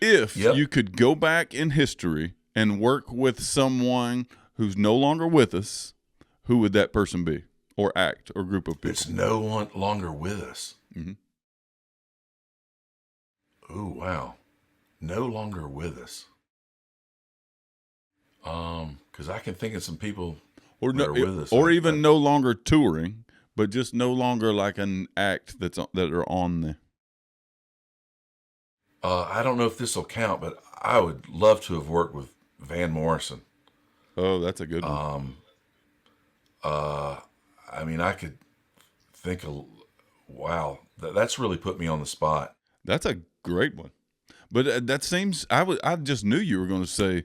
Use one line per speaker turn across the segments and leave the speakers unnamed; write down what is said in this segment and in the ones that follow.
If you could go back in history and work with someone who's no longer with us, who would that person be, or act, or group of people?
It's no one longer with us.
Mm-hmm.
Oh, wow. No longer with us. Because I can think of some people that are with us.
Or even no longer touring, but just no longer like an act that are on there.
I don't know if this will count, but I would love to have worked with Van Morrison.
Oh, that's a good one.
I mean, I could think of, wow, that's really put me on the spot.
That's a great one. But that seems, I just knew you were going to say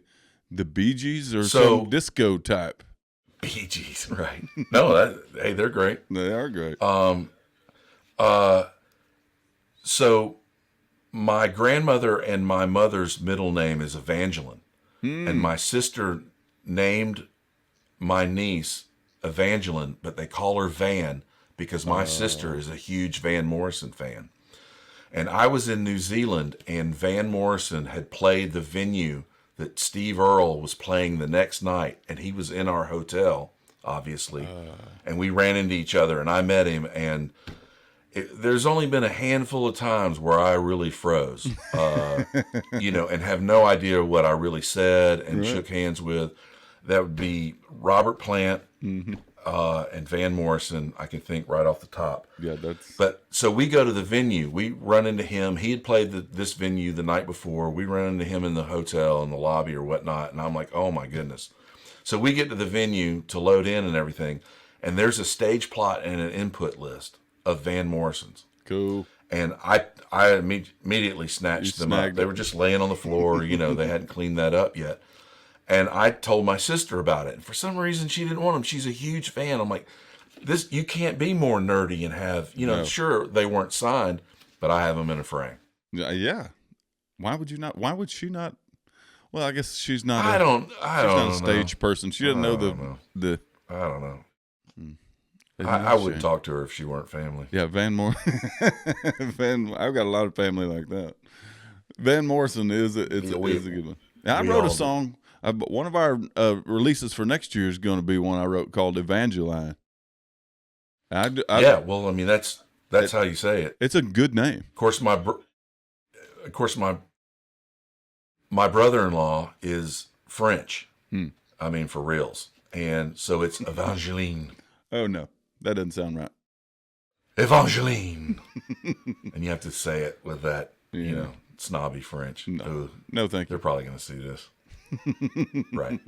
the Bee Gees or some disco type.
Bee Gees, right. No, hey, they're great.
They are great.
So my grandmother and my mother's middle name is Evangeline. And my sister named my niece Evangeline, but they call her Van because my sister is a huge Van Morrison fan. And I was in New Zealand, and Van Morrison had played the venue that Steve Earle was playing the next night, and he was in our hotel, obviously. And we ran into each other, and I met him, and there's only been a handful of times where I really froze, and have no idea what I really said and shook hands with. That would be Robert Plant and Van Morrison. I can think right off the top.
Yeah,
But so we go to the venue. We run into him. He had played this venue the night before. We run into him in the hotel in the lobby or whatnot, and I'm like, oh my goodness. So we get to the venue to load in and everything, and there's a stage plot and an input list of Van Morrison's.
Cool.
And I immediately snatched them up. They were just laying on the floor. They hadn't cleaned that up yet. And I told my sister about it. And for some reason, she didn't want them. She's a huge fan. I'm like, you can't be more nerdy and have, sure, they weren't signed, but I have them in a frame.
Yeah. Why would you not? Why would she not? Well, I guess she's not.
I don't
not a stage person. She doesn't know the.
I don't know. I would talk to her if she weren't family.
Yeah, Van Morrison. I've got a lot of family like that. Van Morrison is a good one. Now, I wrote a song. One of our releases for next year is going to be one I wrote called Evangeline.
Well, I mean that's how you say it.
It's a good name.
Of course, my brother-in-law is French. I mean, for reals, and so it's Evangeline.
Oh no, that doesn't sound right.
Evangeline, and you have to say it with that, snobby French.
No, thank you.
They're probably going to see this. Right.